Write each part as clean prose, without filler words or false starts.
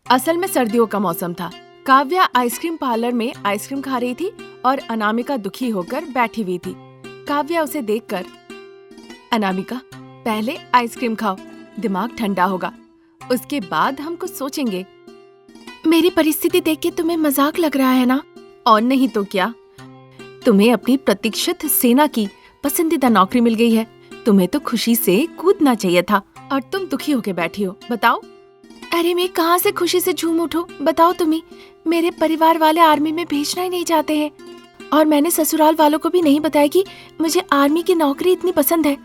असल में सर्दियों का मौसम था। काव्या आइसक्रीम पार्लर में आइसक्रीम खा रही थी और अनामिका दुखी होकर बैठी हुई थी। काव्या उसे देखकर, अनामिका पहले आइसक्रीम खाओ, दिमाग ठंडा होगा, उसके बाद हम कुछ सोचेंगे। मेरी परिस्थिति देख के तुम्हें मजाक लग रहा है ना? और नहीं तो क्या, तुम्हें अपनी प्रतीक्षित सेना की पसंदीदा नौकरी मिल गई है। तुम्हें तो खुशी से कूदना चाहिए था और तुम दुखी होके बैठी हो। बताओ। अरे मैं कहाँ से खुशी से झूम उठूं? बताओ तुम्ही। मेरे परिवार वाले आर्मी में भेजना ही नहीं चाहते हैं और मैंने ससुराल वालों को भी नहीं बताया कि मुझे आर्मी की नौकरी इतनी पसंद है।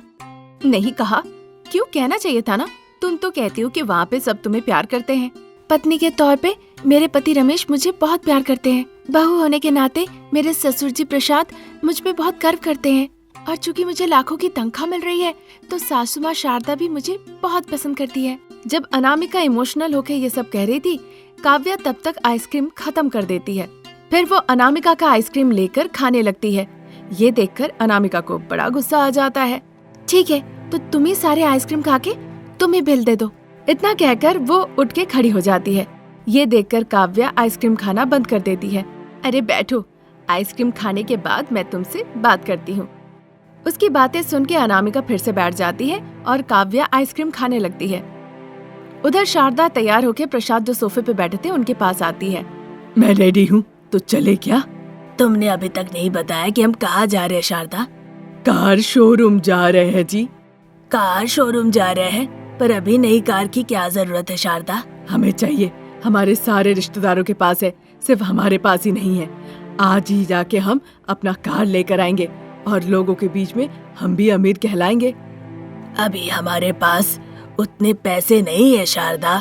नहीं कहा? क्यों, कहना चाहिए था ना। तुम तो कहती हो कि वहाँ पे सब तुम्हें प्यार करते हैं। पत्नी के तौर पे मेरे पति रमेश मुझे बहुत प्यार करते हैं। बहू होने के नाते मेरे ससुर जी प्रसाद मुझ पे बहुत गर्व करते हैं और चूंकि मुझे लाखों की तनख्वाह मिल रही है तो सासू माँ शारदा भी मुझे बहुत पसंद करती है। जब अनामिका इमोशनल होके ये सब कह रही थी, काव्या तब तक आइसक्रीम खत्म कर देती है। फिर वो अनामिका का आइसक्रीम लेकर खाने लगती है। ये देखकर अनामिका को बड़ा गुस्सा आ जाता है। ठीक है, तो तुम ही सारे आइसक्रीम खा के तुम ही बिल दे दो। इतना कहकर वो उठ के खड़ी हो जाती है। ये देखकर काव्या आइसक्रीम खाना बंद कर देती है। अरे बैठो, आइसक्रीम खाने के बाद मैं तुमसे बात करती हूँ। उसकी बातें सुन के अनामिका फिर से बैठ जाती है और काव्या आइसक्रीम खाने लगती है। उधर शारदा तैयार होकर प्रसाद जो सोफे पे बैठे थे उनके पास आती है। मैं रेडी हूँ, तो चले क्या? तुमने अभी तक नहीं बताया कि हम कहाँ जा रहे हैं शारदा? कार शोरूम जा रहे हैं जी। कार शोरूम जा रहे हैं? पर अभी नई कार की क्या जरूरत है शारदा? हमें चाहिए, हमारे सारे रिश्तेदारों के पास है, सिर्फ हमारे पास ही नहीं है। आज ही जाके हम अपना कार लेकर आएंगे और लोगों के बीच में हम भी अमीर कहलाएंगे। अभी हमारे पास उतने पैसे नहीं है शारदा।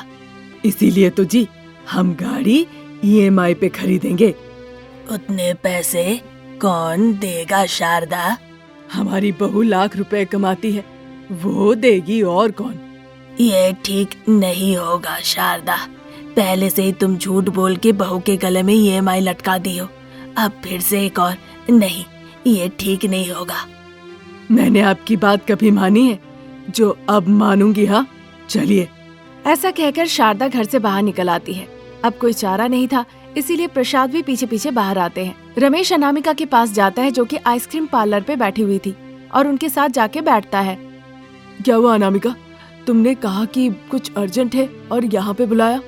इसीलिए तो जी हम गाड़ी EMI पे खरीदेंगे। उतने पैसे कौन देगा शारदा? हमारी बहू लाख रुपए कमाती है, वो देगी और कौन। ये ठीक नहीं होगा शारदा। पहले से ही तुम झूठ बोल के बहू के गले में EMI लटका दी हो, अब फिर से एक और। नहीं, ये ठीक नहीं होगा। मैंने आपकी बात कभी मानी है जो अब मानूंगी। हाँ चलिए। ऐसा कहकर शारदा घर से बाहर निकल आती है। अब कोई चारा नहीं था, इसीलिए प्रसाद भी पीछे पीछे बाहर आते हैं। रमेश अनामिका के पास जाता है जो कि आइसक्रीम पार्लर पे बैठी हुई थी और उनके साथ जाके बैठता है। क्या हुआ अनामिका, तुमने कहा कि कुछ अर्जेंट है और यहाँ पे बुलाया?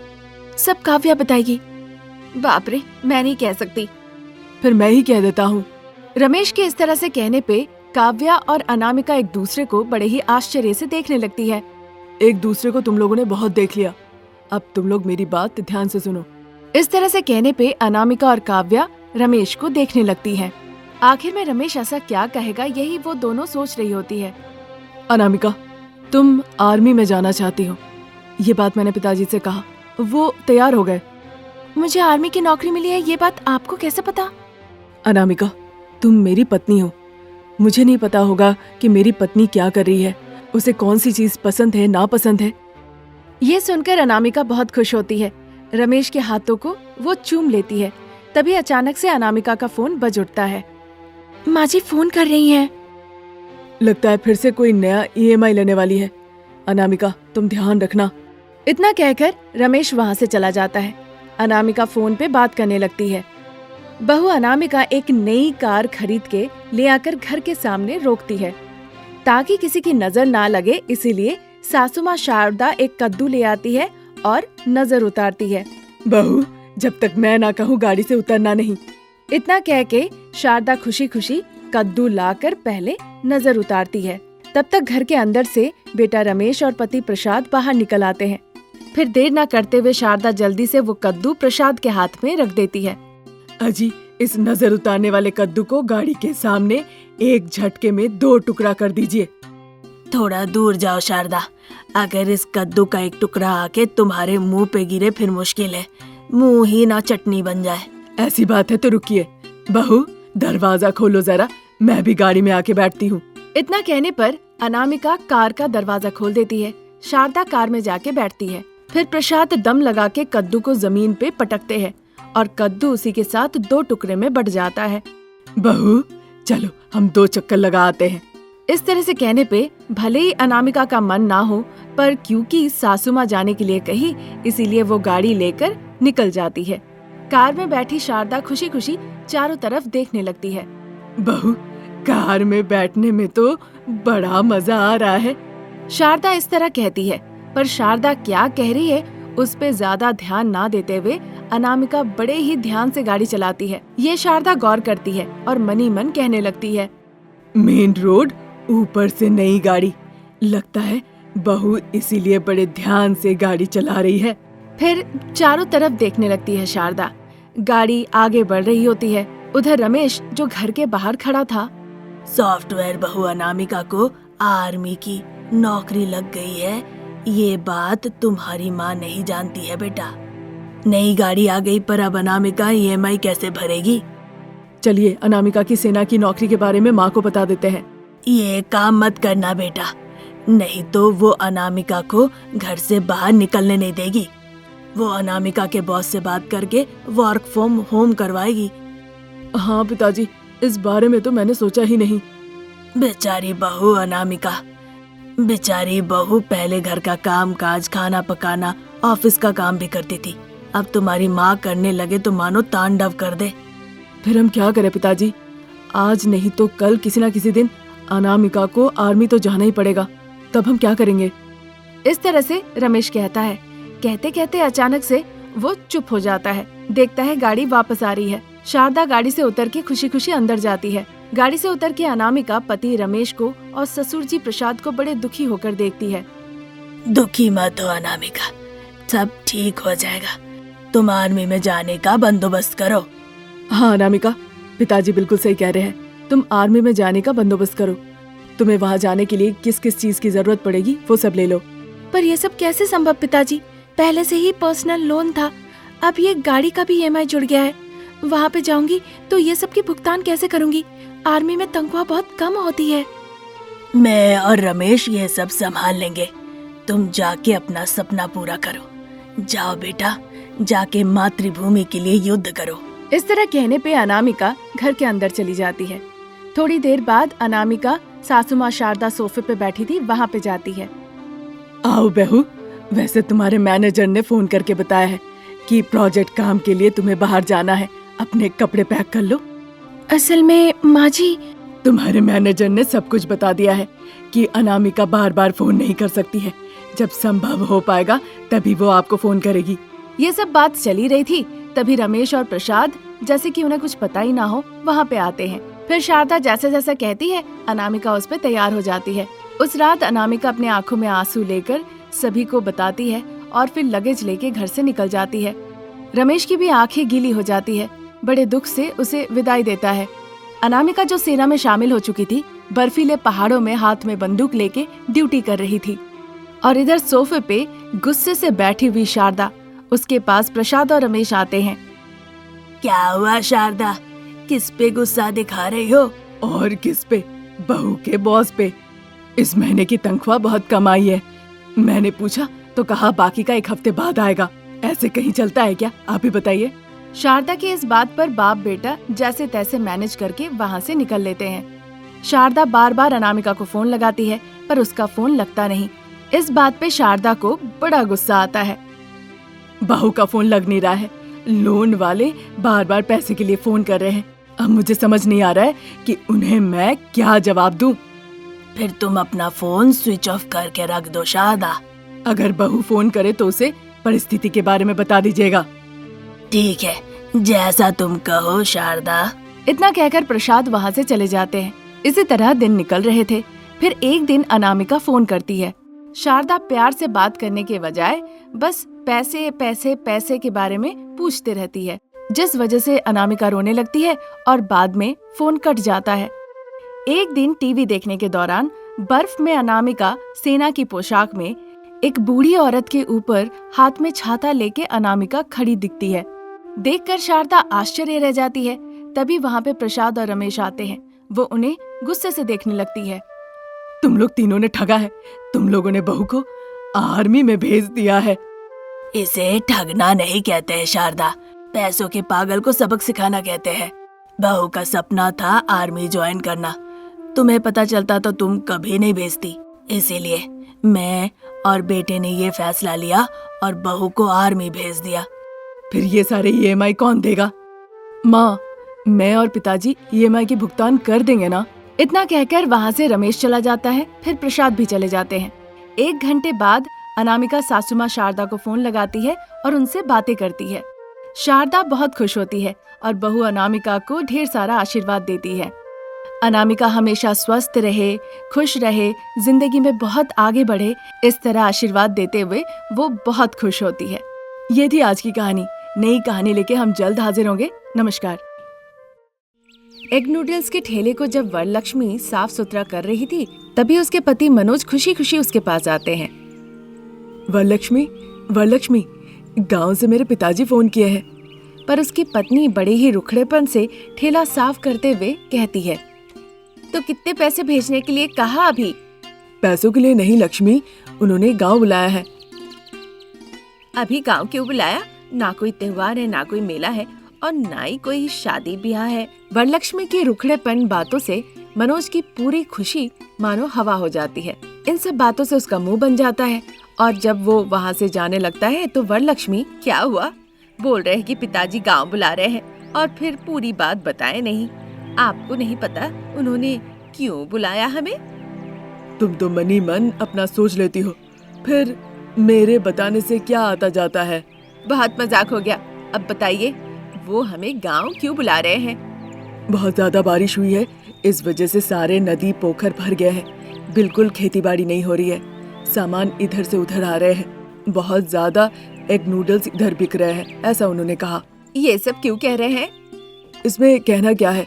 सब काव्या बताएगी। बाप रे, मैं नहीं कह सकती। फिर मैं ही कह देता हूँ। रमेश के इस तरह से कहने पे काव्या और अनामिका एक दूसरे को बड़े ही आश्चर्य से देखने लगती है। एक दूसरे को तुम लोगों ने बहुत देख लिया, अब तुम लोग मेरी बात ध्यान से सुनो। इस तरह से कहने पे अनामिका और काव्या रमेश को देखने लगती हैं। आखिर में रमेश ऐसा क्या कहेगा, यही वो दोनों सोच रही होती है। अनामिका, तुम आर्मी में जाना चाहती हो, ये बात मैंने पिताजी से कहा, वो तैयार हो गए। मुझे आर्मी की नौकरी मिली है, ये बात आपको कैसे पता? अनामिका, तुम मेरी पत्नी हो, मुझे नहीं पता होगा कि मेरी पत्नी क्या कर रही है, उसे कौन सी चीज पसंद है नापसंद है। ये सुनकर अनामिका बहुत खुश होती है। रमेश के हाथों को वो चूम लेती है। तभी अचानक से अनामिका का फोन बज उठता है। माँ जी फोन कर रही हैं। लगता है फिर से कोई नया EMI लेने वाली है। अनामिका तुम ध्यान रखना। इतना कहकर रमेश वहाँ से चला जाता है। अनामिका फोन पे बात करने लगती है। बहू अनामिका एक नई कार खरीद के ले आकर घर के सामने रोकती है ताकि किसी की नजर ना लगे, इसीलिए सासू माँ शारदा एक कद्दू ले आती है और नजर उतारती है। बहू, जब तक मैं ना कहूँ गाड़ी से उतरना नहीं। इतना कह के शारदा खुशी खुशी कद्दू लाकर पहले नजर उतारती है। तब तक घर के अंदर से बेटा रमेश और पति प्रसाद बाहर निकल आते हैं। फिर देर न करते हुए शारदा जल्दी से वो कद्दू प्रसाद के हाथ में रख देती है। अजी, इस नजर उतारने वाले कद्दू को गाड़ी के सामने एक झटके में 2 टुकड़ा कर दीजिए। थोड़ा दूर जाओ शारदा, अगर इस कद्दू का एक टुकड़ा आके तुम्हारे मुंह पे गिरे फिर मुश्किल है, मुंह ही ना चटनी बन जाए। ऐसी बात है तो रुकिए। बहू, दरवाजा खोलो जरा, मैं भी गाड़ी में आके बैठती हूँ। इतना कहने पर अनामिका कार का दरवाजा खोल देती है। शारदा कार में जाके बैठती है। फिर प्रसाद दम लगा के कद्दू को जमीन पे पटकते हैं और कद्दू उसी के साथ 2 टुकड़े में बट जाता है। बहू, चलो हम 2 चक्कर लगा आते हैं। इस तरह से कहने पे भले ही अनामिका का मन ना हो, पर क्योंकि सासू माँ जाने के लिए कही, इसीलिए वो गाड़ी लेकर निकल जाती है। कार में बैठी शारदा खुशी खुशी चारों तरफ देखने लगती है। बहू, कार में बैठने में तो बड़ा मजा आ रहा है। शारदा इस तरह कहती है, पर शारदा क्या कह रही है उस पे ज्यादा ध्यान ना देते हुए अनामिका बड़े ही ध्यान से गाड़ी चलाती है। ये शारदा गौर करती है और मनी मन कहने लगती है, मेन रोड, ऊपर से नई गाड़ी, लगता है बहू इसीलिए बड़े ध्यान से गाड़ी चला रही है। फिर चारों तरफ देखने लगती है शारदा। गाड़ी आगे बढ़ रही होती है। उधर रमेश जो घर के बाहर खड़ा था। सॉफ्टवेयर बहू अनामिका को आर्मी की नौकरी लग गई है, ये बात तुम्हारी माँ नहीं जानती है बेटा। नई गाड़ी आ गई, पर अब अनामिका EMI कैसे भरेगी? चलिए अनामिका की सेना की नौकरी के बारे में माँ को बता देते हैं। ये काम मत करना बेटा, नहीं तो वो अनामिका को घर से बाहर निकलने नहीं देगी। वो अनामिका के बॉस से बात करके वर्क फ्रॉम होम करवाएगी। हाँ पिताजी, इस बारे में तो मैंने सोचा ही नहीं। बेचारी बहू अनामिका, बेचारी बहू पहले घर का काम काज, खाना पकाना, ऑफिस का काम भी करती थी। अब तुम्हारी माँ करने लगे तो मानो तांडव कर दे। फिर हम क्या करें पिताजी? आज नहीं तो कल किसी न किसी दिन अनामिका को आर्मी तो जाना ही पड़ेगा, तब हम क्या करेंगे? इस तरह से रमेश कहता है। कहते कहते अचानक से वो चुप हो जाता है। देखता है गाड़ी वापस आ रही है। शारदा गाड़ी से उतर के खुशी खुशी अंदर जाती है। गाड़ी से उतर के अनामिका पति रमेश को और ससुर जी प्रसाद को बड़े दुखी होकर देखती है। दुखी मत हो अनामिका, सब ठीक हो जाएगा। तुम आर्मी में जाने का बंदोबस्त करो। हाँ अनामिका, पिताजी बिल्कुल सही कह रहे हैं। तुम आर्मी में जाने का बंदोबस्त करो। तुम्हें वहाँ जाने के लिए किस किस चीज की जरूरत पड़ेगी वो सब ले लो। पर ये सब कैसे संभव पिताजी? पहले से ही पर्सनल लोन था, अब ये गाड़ी का भी EMI जुड़ गया है। वहाँ पे जाऊंगी तो ये सब की भुगतान कैसे करूंगी? आर्मी में तनख्वाह बहुत कम होती है। मैं और रमेश ये सब संभाल लेंगे। तुम जाके अपना सपना पूरा करो। जाओ बेटा, जाके मातृभूमि के लिए युद्ध करो। इस तरह कहने पे अनामिका घर के अंदर चली जाती है। थोड़ी देर बाद अनामिका सासू माँ शारदा सोफे पे बैठी थी, वहाँ पे जाती है। आओ बहू, वैसे तुम्हारे मैनेजर ने फोन करके बताया है कि प्रोजेक्ट काम के लिए तुम्हें बाहर जाना है। अपने कपड़े पैक कर लो। असल में माँ जी, तुम्हारे मैनेजर ने सब कुछ बता दिया है कि अनामिका बार बार फोन नहीं कर सकती है। जब संभव हो पाएगा तभी वो आपको फोन करेगी। ये सब बात चली रही थी, तभी रमेश और प्रसाद, जैसे कि उन्हें कुछ पता ही ना हो, वहाँ पे आते हैं। फिर शारदा जैसे जैसा कहती है, अनामिका उस पे तैयार हो जाती है। उस रात अनामिका अपने आंखों में आंसू लेकर सभी को बताती है और फिर लगेज लेके घर से निकल जाती है। रमेश की भी आंखें गीली हो जाती है, बड़े दुख से उसे विदाई देता है। अनामिका जो सेना में शामिल हो चुकी थी, बर्फीले पहाड़ों में हाथ में बंदूक लेके ड्यूटी कर रही थी। और इधर सोफे पे गुस्से से बैठी हुई शारदा, उसके पास प्रसाद और रमेश आते हैं। क्या हुआ शारदा, किस पे गुस्सा दिखा रही हो? और किस पे? बहू के बॉस पे। इस महीने की तनख्वाह बहुत कम आई है। मैंने पूछा तो कहा बाकी का 1 हफ्ते बाद आएगा। ऐसे कहीं चलता है क्या? आप ही बताइए। शारदा की इस बात पर बाप बेटा जैसे तैसे मैनेज करके वहाँ से निकल लेते हैं। शारदा बार बार अनामिका को फोन लगाती है, पर उसका फोन लगता नहीं। इस बात पे शारदा को बड़ा गुस्सा आता है। बहू का फोन लग नहीं रहा है, लोन वाले बार बार पैसे के लिए फोन कर रहे हैं। अब मुझे समझ नहीं आ रहा है कि उन्हें मैं क्या जवाब दूं। फिर तुम अपना फोन स्विच ऑफ करके रख दो शारदा। अगर बहू फोन करे तो उसे परिस्थिति के बारे में बता दीजिएगा। ठीक है, जैसा तुम कहो शारदा। इतना कहकर प्रसाद वहाँ से चले जाते हैं। इसी तरह दिन निकल रहे थे। फिर एक दिन अनामिका फोन करती है। शारदा प्यार से बात करने के बजाय बस पैसे पैसे पैसे के बारे में पूछते रहती है, जिस वजह से अनामिका रोने लगती है और बाद में फोन कट जाता है। एक दिन टीवी देखने के दौरान बर्फ में अनामिका सेना की पोशाक में एक बूढ़ी औरत के ऊपर हाथ में छाता लेके अनामिका खड़ी दिखती है। देखकर शारदा आश्चर्य रह जाती है। तभी वहाँ पे प्रसाद और रमेश आते हैं। वो उन्हें गुस्से से देखने लगती है। तुम लोग तीनों ने ठगा है। तुम लोगों ने बहू को आर्मी में भेज दिया है। इसे ठगना नहीं कहते हैं शारदा, पैसों के पागल को सबक सिखाना कहते हैं। बहू का सपना था आर्मी ज्वाइन करना, तुम्हें पता चलता तो तुम कभी नहीं भेजती। इसीलिए मैं और बेटे ने ये फैसला लिया और बहू को आर्मी भेज दिया। फिर ये सारे ईएमआई कौन देगा? माँ, मैं और पिताजी ईएमआई की भुगतान कर देंगे ना। इतना कहकर वहाँ से रमेश चला जाता है। फिर प्रसाद भी चले जाते हैं। 1 घंटे बाद अनामिका सासू माँ शारदा को फोन लगाती है और उनसे बातें करती है। शारदा बहुत खुश होती है और बहू अनामिका को ढेर सारा आशीर्वाद देती है। अनामिका हमेशा स्वस्थ रहे, खुश रहे, जिंदगी में बहुत आगे बढ़े, इस तरह आशीर्वाद देते हुए वो बहुत खुश होती है। ये थी आज की कहानी। नई कहानी लेके हम जल्द हाजिर होंगे। नमस्कार। एग नूडल्स के ठेले को जब वरलक्ष्मी साफ सुथरा कर रही थी, तभी उसके पति मनोज खुशी खुशी उसके पास आते हैं। वरलक्ष्मी, गांव से मेरे पिताजी फोन किए हैं। पर उसकी पत्नी बड़े ही रुखड़ेपन से ठेला साफ करते हुए कहती है, तो कितने पैसे भेजने के लिए कहा अभी? पैसों के लिए नहीं लक्ष्मी, उन्होंने गांव बुलाया है। अभी गांव क्यों बुलाया? ना कोई त्योहार है, ना कोई मेला है और ना ही कोई शादी ब्याह है। वरलक्ष्मी के रुखड़ेपन बातों से मनोज की पूरी खुशी मानो हवा हो जाती है। इन सब बातों से उसका मुंह बन जाता है और जब वो वहाँ से जाने लगता है तो वरलक्ष्मी, क्या हुआ? बोल रहे हैं कि पिताजी गांव बुला रहे हैं और फिर पूरी बात बताए नहीं। आपको नहीं पता उन्होंने क्यों बुलाया हमें? तुम तो मनी मन अपना सोच लेती हो, फिर मेरे बताने से क्या आता जाता है? बहुत मजाक हो गया। अब बताइए, वो हमें गांव क्यों बुला रहे हैं? बहुत ज्यादा बारिश हुई है, इस वजह से सारे नदी पोखर भर गए हैं। बिल्कुल खेतीबाड़ी नहीं हो रही है, सामान इधर से उधर आ रहे हैं। बहुत ज्यादा एग नूडल्स इधर बिक रहे हैं, ऐसा उन्होंने कहा। ये सब क्यों कह रहे हैं? इसमें कहना क्या है,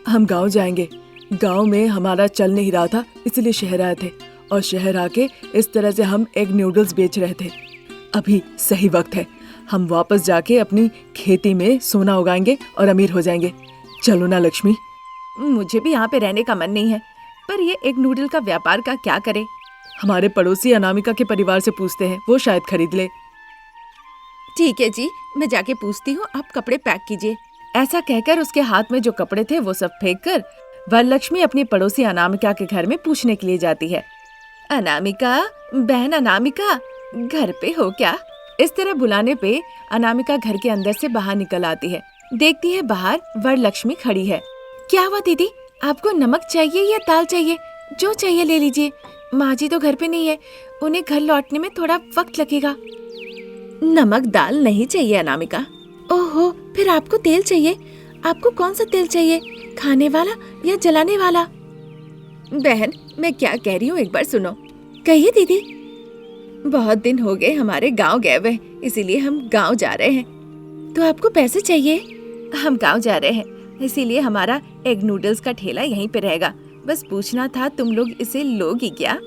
हम गांव जाएंगे। गांव में हमारा चल नहीं रहा था, इसलिए शहर आए थे और शहर आके इस तरह से हम एग नूडल्स बेच रहे थे। अभी सही वक्त है, हम वापस जाके अपनी खेती में सोना उगाएंगे और अमीर हो जाएंगे। चलो ना लक्ष्मी। मुझे भी यहाँ पे रहने का मन नहीं है, पर ये एग नूडल का व्यापार का क्या करें? हमारे पड़ोसी अनामिका के परिवार से पूछते हैं, वो शायद खरीद ले। ठीक है जी, मैं जाके पूछती हूँ, आप कपड़े पैक कीजिए। ऐसा कहकर उसके हाथ में जो कपड़े थे वो सब फेंक कर वरलक्ष्मी अपनी पड़ोसी अनामिका के घर में पूछने के लिए जाती है। अनामिका, बहन अनामिका, घर पे हो क्या? इस तरह बुलाने पे अनामिका घर के अंदर से बाहर निकल आती है। देखती है बाहर वरलक्ष्मी खड़ी है। क्या हुआ दीदी, आपको नमक चाहिए या दाल चाहिए? जो चाहिए ले लीजिए। माँ जी तो घर पे नहीं है, उन्हें घर लौटने में थोड़ा वक्त लगेगा। नमक दाल नहीं चाहिए अनामिका। ओहो, फिर आपको तेल चाहिए। आपको कौन सा तेल चाहिए, खाने वाला या जलाने वाला? बहन, मैं क्या कह रही हूँ एक बार सुनो। कहिए दीदी। बहुत दिन हो गए हमारे गांव गए हुए, इसीलिए हम गांव जा रहे हैं। तो आपको पैसे चाहिए? हम गांव जा रहे हैं, इसीलिए हमारा एग नूडल्स का ठेला यहीं पे रहेगा। बस पूछना था, तुम लोग इसे लोगी क्या?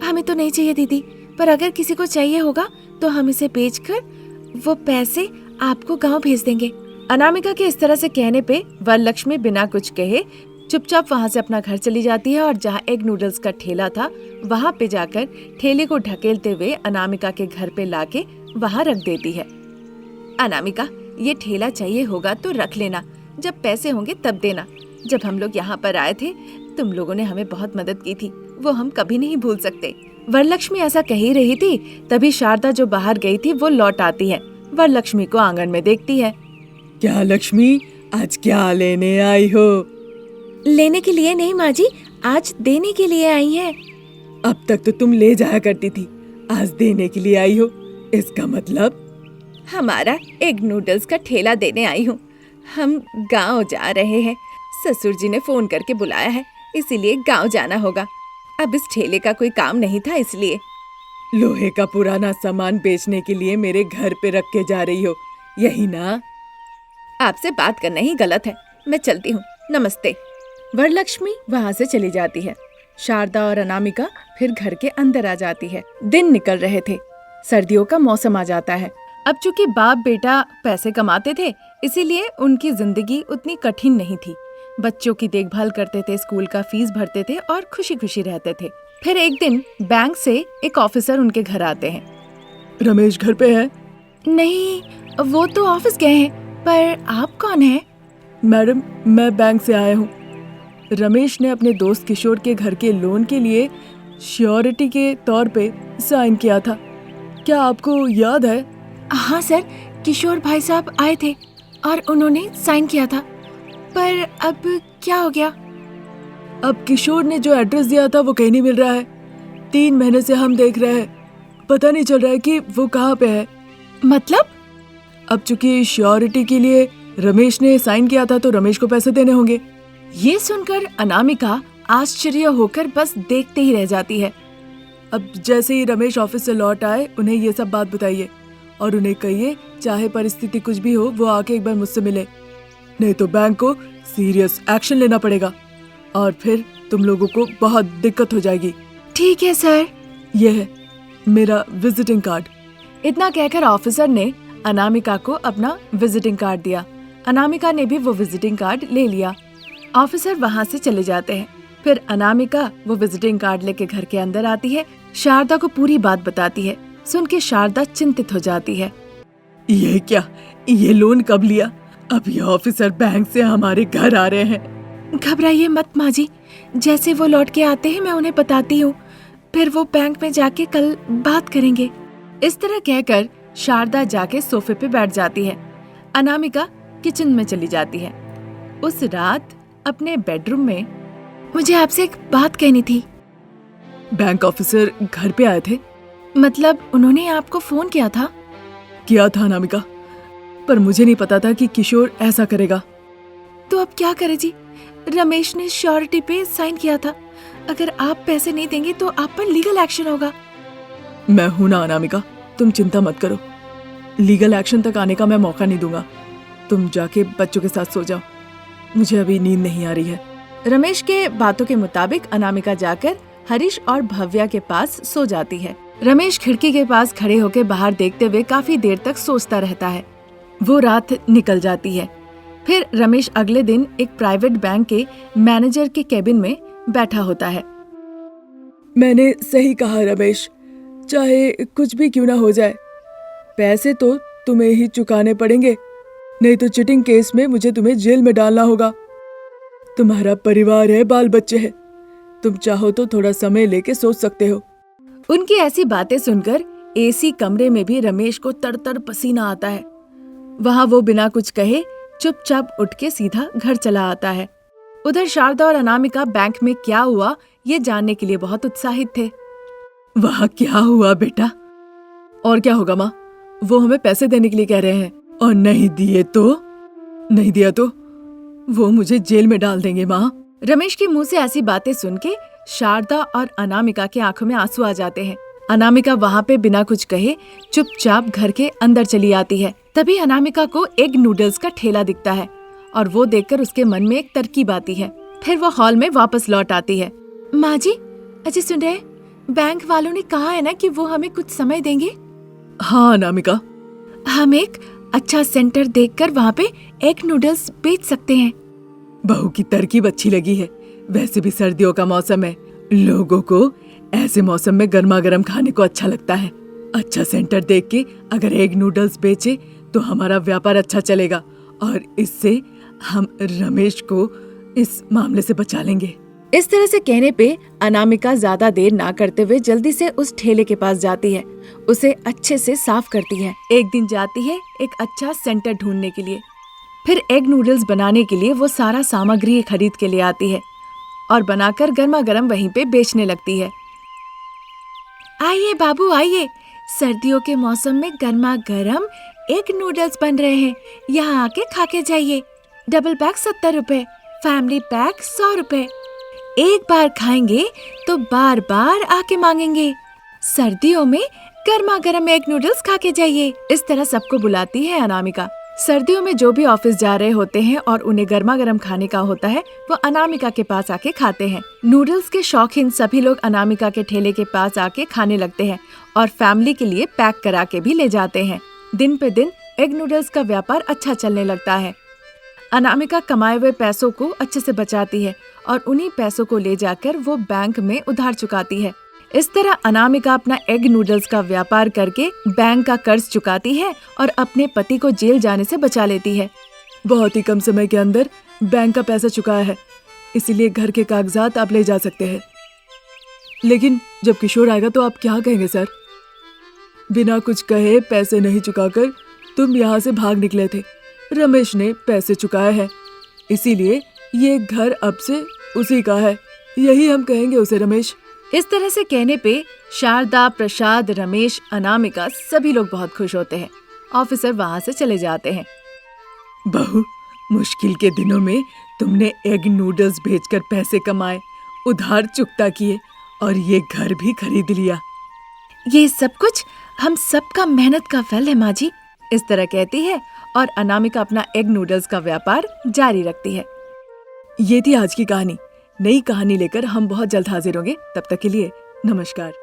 हमें तो नहीं चाहिए दीदी, पर अगर किसी को चाहिए होगा तो हम इसे बेचकर वो पैसे आपको गांव भेज देंगे। अनामिका के इस तरह से कहने पे वरलक्ष्मी बिना कुछ कहे चुपचाप वहाँ से अपना घर चली जाती है और जहाँ एग नूडल्स का ठेला था वहाँ पे जाकर ठेले को ढकेलते हुए अनामिका के घर पे लाके वहाँ रख देती है। अनामिका, ये ठेला चाहिए होगा तो रख लेना, जब पैसे होंगे तब देना। जब हम लोग यहाँ पर आए थे तुम लोगों ने हमें बहुत मदद की थी, वो हम कभी नहीं भूल सकते। वरलक्ष्मी ऐसा कह ही रही थी, तभी शारदा जो बाहर गई थी वो लौट आती है। वरलक्ष्मी को आंगन में देखती है। क्या लक्ष्मी, आज क्या लेने आई हो? लेने के लिए नहीं माँ जी, आज देने के लिए आई है। अब तक तो तुम ले जाया करती थी, आज देने के लिए आई हो, इसका मतलब? हमारा एग नूडल्स का ठेला देने आई हूँ। हम गांव जा रहे हैं, ससुर जी ने फोन करके बुलाया है, इसीलिए गांव जाना होगा। अब इस ठेले का कोई काम नहीं था, इसलिए। लोहे का पुराना सामान बेचने के लिए मेरे घर पे रख के जा रही हो, यही ना? आपसे बात करना ही गलत है, मैं चलती हूँ, नमस्ते। वरलक्ष्मी वहाँ से चली जाती है। शारदा और अनामिका फिर घर के अंदर आ जाती है। दिन निकल रहे थे, सर्दियों का मौसम आ जाता है। अब चूंकि बाप बेटा पैसे कमाते थे, इसीलिए उनकी जिंदगी उतनी कठिन नहीं थी। बच्चों की देखभाल करते थे, स्कूल का फीस भरते थे और खुशी खुशी रहते थे। फिर एक दिन बैंक से एक ऑफिसर उनके घर आते हैं। रमेश घर पे है? नहीं, वो तो ऑफिस गए हैं, पर आप कौन हैं? मैडम, मैं बैंक से आया हूँ। रमेश ने अपने दोस्त किशोर के घर के लोन के लिए श्योरिटी के तौर पे साइन किया था। क्या आपको याद है? हाँ सर, किशोर भाई साहब आए थे और उन्होंने साइन किया था, पर अब क्या हो गया? अब किशोर ने जो एड्रेस दिया था वो कहीं नहीं मिल रहा है। 3 महीने से हम देख रहे हैं, पता नहीं चल रहा है कि वो कहाँ पे है। मतलब? अब चूंकि श्योरिटी के लिए रमेश ने साइन किया था तो रमेश को पैसे देने होंगे। ये सुनकर अनामिका आश्चर्य होकर बस देखते ही रह जाती है। अब जैसे ही रमेश ऑफिस से लौट आए उन्हें ये सब बात बताइए और उन्हें कहिए चाहे परिस्थिति कुछ भी हो वो आके एक बार मुझसे मिले, नहीं तो बैंक को सीरियस एक्शन लेना पड़ेगा और फिर तुम लोगों को बहुत दिक्कत हो जाएगी। ठीक है सर। ये है मेरा विजिटिंग कार्ड। इतना कहकर ऑफिसर ने अनामिका को अपना विजिटिंग कार्ड दिया। अनामिका ने भी वो विजिटिंग कार्ड ले लिया। ऑफिसर वहाँ से चले जाते हैं। फिर अनामिका वो विजिटिंग कार्ड लेके घर के अंदर आती है, शारदा को पूरी बात बताती है। सुन के शारदा चिंतित हो जाती है। ये क्या, ये लोन कब लिया? अब ये ऑफिसर बैंक से हमारे घर आ रहे हैं। घबराइए मत माँ जी, जैसे वो लौट के आते हैं मैं उन्हें बताती हूँ, फिर वो बैंक में जाके कल बात करेंगे। इस तरह कहकर शारदा जाके सोफे पे बैठ जाती है। अनामिका किचन में चली जाती है। उस रात अपने बेडरूम में मुझे आपसे एक बात कहनी थी। बैंक ऑफिसर घर पे आए थे? मतलब उन्होंने आपको फोन किया था? किया था अनामिका, पर मुझे नहीं पता था कि किशोर ऐसा करेगा। तो अब क्या करे जी? रमेश ने श्योरिटी पे साइन किया था, अगर आप पैसे नहीं देंगे तो आप पर लीगल एक्शन होगा। मैं हूं ना अनामिका, तुम चिंता मत करो। लीगल एक्शन तक आने का मैं मौका नहीं दूंगा। तुम जाके बच्चों के साथ सो जाओ, मुझे अभी नींद नहीं आ रही है। रमेश के बातों के मुताबिक अनामिका जाकर हरीश और भव्या के पास सो जाती है। रमेश खिड़की के पास खड़े होकर बाहर देखते हुए काफी देर तक सोचता रहता है। वो रात निकल जाती है। फिर रमेश अगले दिन एक प्राइवेट बैंक के मैनेजर के केबिन में बैठा होता है। मैंने सही कहा रमेश, चाहे कुछ भी क्यों ना हो जाए, पैसे तो तुम्हें ही चुकाने पड़ेंगे, नहीं तो चिटिंग केस में मुझे तुम्हें जेल में डालना होगा। तुम्हारा परिवार है, बाल बच्चे हैं, तुम चाहो तो थोड़ा समय लेके सोच सकते हो। उनकी ऐसी बातें सुनकर एसी कमरे में भी रमेश को तर पसीना आता है। वहाँ वो बिना कुछ कहे चुपचाप उठ के सीधा घर चला आता है। उधर शारदा और अनामिका बैंक में क्या हुआ ये जानने के लिए बहुत उत्साहित थे। वहाँ क्या हुआ बेटा? और क्या होगा माँ, वो हमें पैसे देने के लिए कह रहे हैं और नहीं दिया तो वो मुझे जेल में डाल देंगे माँ। रमेश के मुंह से ऐसी बातें सुन के शारदा और अनामिका की आंखों में आंसू आ जाते हैं। अनामिका वहाँ पे बिना कुछ कहे चुपचाप घर के अंदर चली आती है। तभी अनामिका को एग नूडल्स का ठेला दिखता है और वो देखकर उसके मन में एक तरकीब आती है। फिर वो हॉल में वापस लौट आती है। माँ जी, अजय सुन रहे, बैंक वालों ने कहा है ना कि वो हमें कुछ समय देंगे। हाँ अनामिका, हम एक अच्छा सेंटर देखकर वहाँ पे एग नूडल्स बेच सकते हैं। बहू की तरकीब अच्छी लगी है। वैसे भी सर्दियों का मौसम है, लोगों को ऐसे मौसम में गर्मा गर्म खाने को अच्छा लगता है। अच्छा सेंटर देख के अगर एग नूडल्स बेचे तो हमारा व्यापार अच्छा चलेगा और इससे हम रमेश को इस मामले से बचा लेंगे। इस तरह से कहने पे अनामिका ज्यादा देर ना करते हुए जल्दी से उस ठेले के पास जाती है, उसे अच्छे से साफ करती है। एक दिन जाती है एक अच्छा सेंटर ढूंढने के लिए। फिर एग नूडल्स बनाने के लिए वो सारा सामग्री खरीद के ले आती है और बनाकर गर्मा गर्म वहीं पे बेचने लगती है। आइए बाबू आइए, सर्दियों के मौसम में गर्मा गर्म एग नूडल्स बन रहे हैं, यहाँ आके खा के जाइए। डबल पैक 70 रुपए, फैमिली पैक 100 रुपए। एक बार खाएंगे तो बार बार आके मांगेंगे। सर्दियों में गर्मा गर्म एग नूडल्स खा के जाइए। इस तरह सबको बुलाती है अनामिका। सर्दियों में जो भी ऑफिस जा रहे होते हैं और उन्हें गर्मा गर्म खाने का होता है वो अनामिका के पास आके खाते हैं। नूडल्स के शौकीन सभी लोग अनामिका के ठेले के पास आके खाने लगते हैं और फैमिली के लिए पैक करा के भी ले जाते हैं। दिन पे दिन एग नूडल्स का व्यापार अच्छा चलने लगता है। अनामिका कमाए हुए पैसों को अच्छे से बचाती है और उन्हीं पैसों को ले जाकर वो बैंक में उधार चुकाती है। इस तरह अनामिका अपना एग नूडल्स का व्यापार करके बैंक का कर्ज चुकाती है और अपने पति को जेल जाने से बचा लेती है। बहुत ही कम समय के अंदर बैंक का पैसा चुकाया है, इसीलिए घर के कागजात आप ले जा सकते हैं। लेकिन जब किशोर आएगा तो आप क्या कहेंगे सर? बिना कुछ कहे पैसे नहीं चुकाकर तुम यहाँ से भाग निकले थे। रमेश ने पैसे चुकाए हैं, इसीलिए ये घर अब से उसी का है, यही हम कहेंगे उसे रमेश। इस तरह से कहने पे शारदा, प्रसाद, रमेश, अनामिका सभी लोग बहुत खुश होते हैं। ऑफिसर वहाँ से चले जाते हैं। बहू, मुश्किल के दिनों में तुमने एग नूडल्स बेचकर पैसे कमाए, उधार चुकता किए और ये घर भी खरीद लिया। ये सब कुछ हम सबका मेहनत का फल है माँ जी, इस तरह कहती है और अनामिका अपना एग नूडल्स का व्यापार जारी रखती है। ये थी आज की कहानी। नई कहानी लेकर हम बहुत जल्द हाजिर होंगे। तब तक के लिए नमस्कार।